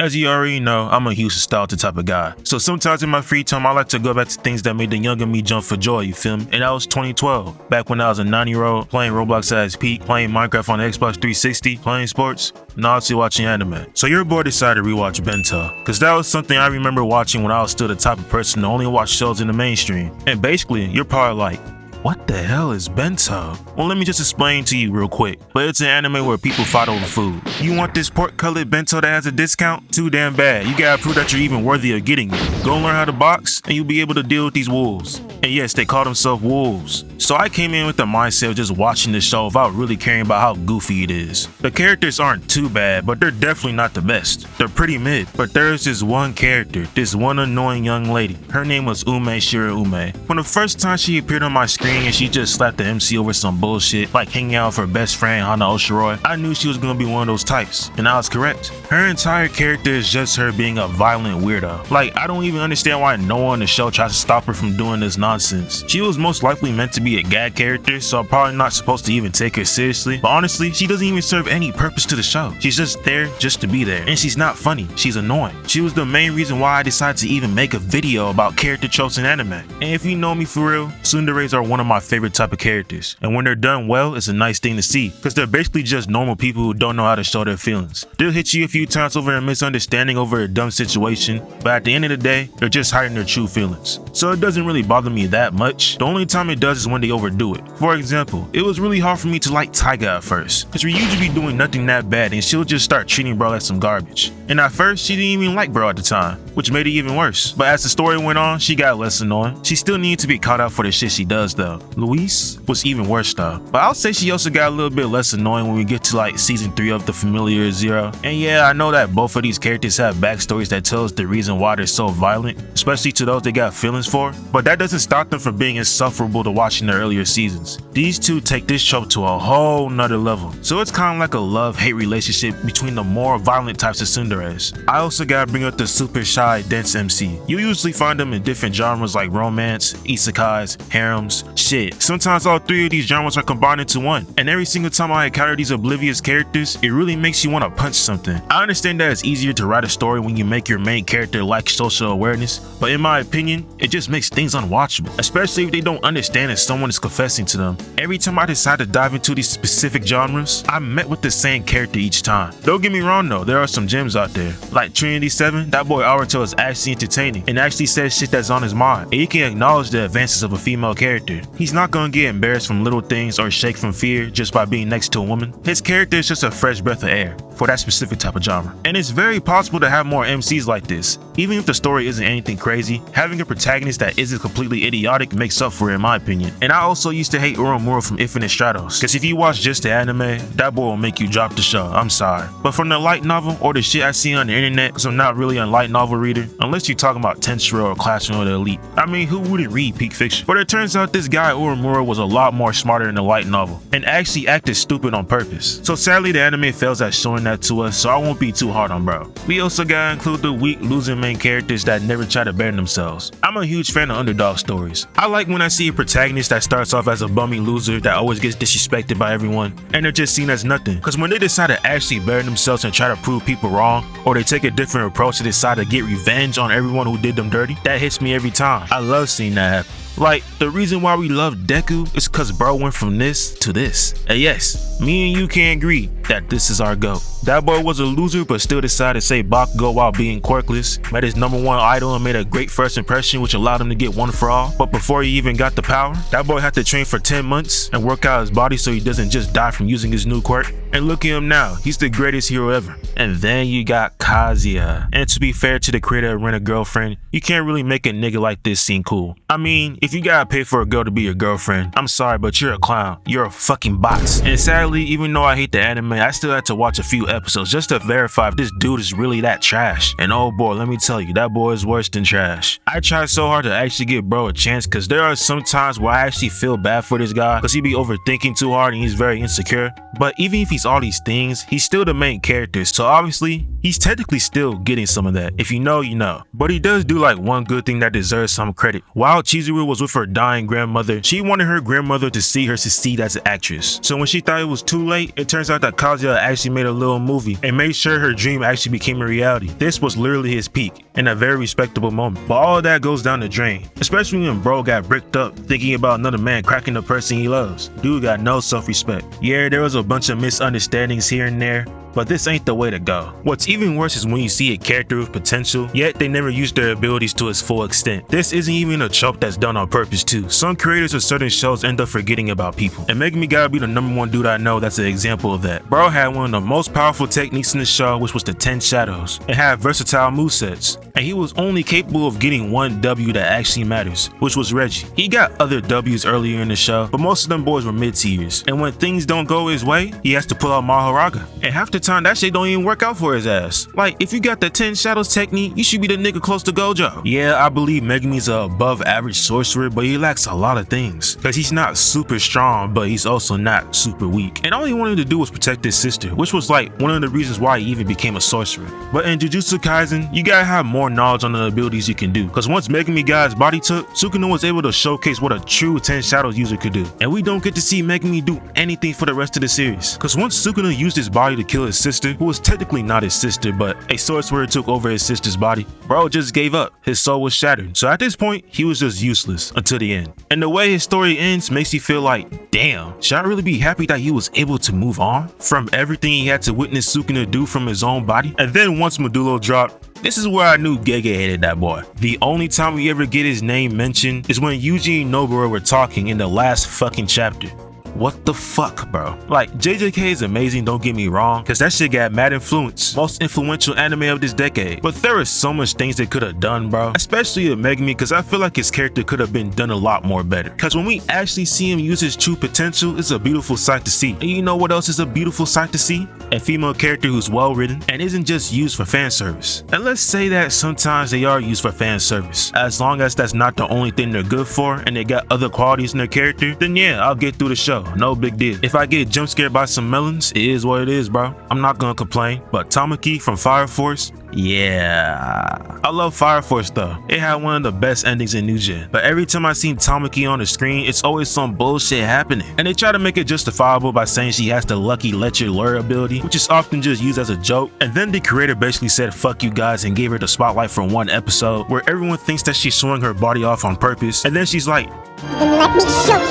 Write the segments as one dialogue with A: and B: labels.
A: As you already know, I'm a huge nostalgia type of guy. So sometimes in my free time, I like to go back to things that made the younger me jump for joy, you feel me? And that was 2012, back when I was a 9-year-old, playing Roblox at its peak, playing Minecraft on the Xbox 360, playing sports, and also watching anime. So your boy decided to rewatch Bento, cause that was something I remember watching when I was still the type of person to only watch shows in the mainstream. And basically, you're probably like, what the hell is Bento? Well, let me just explain to you real quick. But it's an anime where people fight over food. You want this pork-colored bento that has a discount? Too damn bad. You gotta prove that you're even worthy of getting it. Go learn how to box, and you'll be able to deal with these wolves. And yes, they call themselves wolves. So I came in with the mindset of just watching the show without really caring about how goofy it is. The characters aren't too bad, but they're definitely not the best. They're pretty mid. But there's this one character, this one annoying young lady. Her name was Ume. When the first time she appeared on my screen and she just slapped the MC over some bullshit, like hanging out with her best friend Hana Oshiroi, I knew she was gonna be one of those types, and I was correct. Her entire character is just her being a violent weirdo. Like, I don't even understand why no one in the show tries to stop her from doing this nonsense. She was most likely meant to be a gag character, so I'm probably not supposed to even take her seriously, but honestly, she doesn't even serve any purpose to the show. She's just there just to be there, and she's not funny, she's annoying. She was the main reason why I decided to even make a video about character tropes in anime. And if you know me for real, tsunderes are one of my favorite type of characters, and when they're done well, it's a nice thing to see, because they're basically just normal people who don't know how to show their feelings. They'll hit you a few times over a misunderstanding over a dumb situation, but at the end of the day, they're just hiding their true feelings. So it doesn't really bother me that much. The only time it does is when they overdo it. For example, it was really hard for me to like Taiga at first, because we usually be doing nothing that bad and she'll just start treating bro like some garbage. And at first, she didn't even like bro at the time, which made it even worse. But as the story went on, she got less annoying. She still needed to be caught out for the shit she does though. Luis was even worse though, but I'll say she also got a little bit less annoying when we get to like season 3 of the Familiar Zero. And yeah, I know that both of these characters have backstories that tell us the reason why they're so violent, especially to those they got feelings for, but that doesn't stop them from being insufferable to watch in the earlier seasons. These two take this trope to a whole nother level, so it's kind of like a love-hate relationship between the more violent types of tsunderes. I also gotta bring up the super shy, dense MC. You usually find them in different genres like romance, isekais, harems, shit. Sometimes all 3 of these genres are combined into one, and every single time I encounter these oblivious characters, it really makes you want to punch something. I understand that it's easier to write a story when you make your main character lack social awareness, but in my opinion, it just makes things unwatchable, especially if they don't understand that someone is confessing to them. Every time I decide to dive into these specific genres, I'm met with the same character each time. Don't get me wrong though, there are some gems out there. Like Trinity 7, that boy Aruto is actually entertaining and actually says shit that's on his mind, and he can acknowledge the advances of a female character. He's not gonna get embarrassed from little things or shake from fear just by being next to a woman. His character is just a fresh breath of air for that specific type of genre. And it's very possible to have more MCs like this. Even if the story isn't anything crazy, having a protagonist that isn't completely idiotic makes up for it in my opinion. And I also used to hate Uromura from Infinite Stratos, because if you watch just the anime, that boy will make you drop the show, I'm sorry. But from the light novel or the shit I see on the internet, because I'm not really a light novel reader, unless you're talking about Tensura or Classroom of the Elite. I mean, who wouldn't read peak fiction? But it turns out this guy Uromura was a lot more smarter than the light novel, and actually acted stupid on purpose. So sadly the anime fails at showing that to us, so I won't be too hard on bro. We also gotta include the weak loser main characters that never try to better themselves. I'm a huge fan of underdog stories. I like when I see a protagonist that starts off as a bummy loser that always gets disrespected by everyone, and they're just seen as nothing. Cause when they decide to actually better themselves and try to prove people wrong, or they take a different approach to decide to get revenge on everyone who did them dirty, that hits me every time. I love seeing that happen. Like, the reason why we love Deku is cause bro went from this to this. And yes, me and you can agree that this is our GOAT. That boy was a loser but still decided to say Bakugo while being quirkless, met his #1 idol and made a great first impression which allowed him to get one for all. But before he even got the power, that boy had to train for 10 months and work out his body so he doesn't just die from using his new quirk. And look at him now, he's the greatest hero ever. And then you got Kazuya. And to be fair to the creator of Rent a Girlfriend, you can't really make a nigga like this seem cool. I mean, if you gotta pay for a girl to be your girlfriend, I'm sorry, but you're a clown. You're a fucking bot. And sadly, even though I hate the anime, I still had to watch a few episodes just to verify if this dude is really that trash. And oh boy, let me tell you, that boy is worse than trash. I tried so hard to actually give bro a chance, cause there are some times where I actually feel bad for this guy, cause he be overthinking too hard and he's very insecure. But even if he's all these things, he's still the main character, so obviously he's technically still getting some of that. If you know, you know. But he does do like one good thing that deserves some credit. While Chizuru was with her dying grandmother, she wanted her grandmother to see her succeed as an actress. So when she thought it was too late, it turns out that Kazuya actually made a little movie and made sure her dream actually became a reality. This was literally his peak and a very respectable moment. But all of that goes down the drain, especially when bro got bricked up thinking about another man cracking the person he loves. Dude got no self-respect. Yeah, there was a bunch of misunderstandings here and there, but this ain't the way to go. What's even worse is when you see a character with potential, yet they never use their abilities to its full extent. This isn't even a trope that's done on purpose too. Some creators of certain shows end up forgetting about people, and Megami gotta be the #1 dude I know that's an example of that. Bro had one of the most powerful techniques in the show, which was the 10 shadows, and had versatile movesets. And he was only capable of getting one W that actually matters, which was Reggie. He got other Ws earlier in the show, but most of them boys were mid-tiers. And when things don't go his way, he has to pull out Maharaga. And half the time that shit don't even work out for his ass. Like, if you got the 10 shadows technique, you should be the nigga close to Gojo. Yeah, I believe Megami's a above average sorcerer, but he lacks a lot of things. Cause he's not super strong, but he's also not super weak. And all he wanted to do was protect his sister, which was like one of the reasons why he even became a sorcerer. But in Jujutsu Kaisen, you gotta have more knowledge on the abilities you can do. Cause once Megami got his body took, Sukuna was able to showcase what a true 10 shadows user could do. And we don't get to see Megami do anything for the rest of the series. Cause once Sukuna used his body to kill his sister, who was technically not his sister, but a sorcerer took over his sister's body, bro just gave up. His soul was shattered. So at this point, he was just useless until the end. And the way his story ends makes you feel like, damn, should I really be happy that he was able to move on from everything he had to witness Sukuna do from his own body? And then once Medulo dropped, this is where I knew Gege hated that boy. The only time we ever get his name mentioned is when Yuji and Nobara were talking in the last fucking chapter. What the fuck, bro? Like, JJK is amazing, don't get me wrong, cause that shit got mad influence. Most influential anime of this decade. But there is so much things they could have done, bro. Especially with Megami, cause I feel like his character could have been done a lot more better. Cause when we actually see him use his true potential, it's a beautiful sight to see. And you know what else is a beautiful sight to see? A female character who's well written and isn't just used for fan service. And let's say that sometimes they are used for fan service. As long as that's not the only thing they're good for and they got other qualities in their character, then yeah, I'll get through the show. No big deal. If I get jump scared by some melons, it is what it is, bro. I'm not gonna complain. But Tamaki from Fire Force, yeah. I love Fire Force though. It had one of the best endings in New Gen. But every time I seen Tamaki on the screen, it's always some bullshit happening. And they try to make it justifiable by saying she has the lucky let your lure ability, which is often just used as a joke. And then the creator basically said fuck you guys and gave her the spotlight for one episode where everyone thinks that she's showing her body off on purpose. And then she's like,
B: then let me show you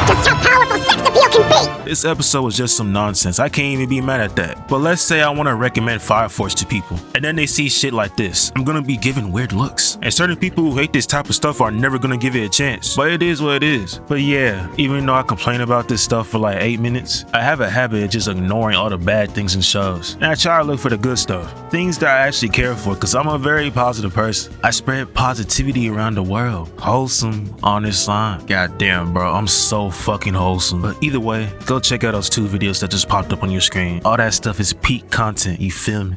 B: just how powerful sex appeal can be.
A: This episode was just some nonsense. I can't even be mad at that. But let's say I want to recommend Fire Force to people, and then they see shit like this. I'm gonna be given weird looks. And certain people who hate this type of stuff are never gonna give it a chance. But it is what it is. But yeah, even though I complain about this stuff for like 8 minutes, I have a habit of just ignoring all the bad things in shows. And I try to look for the good stuff. Things that I actually care for, because I'm a very positive person. I spread positivity around the world. Wholesome, honest line. God damn, bro, I'm so fucking wholesome. But either way, go check out those 2 videos that just popped up on your screen. All that stuff is peak content, you feel me?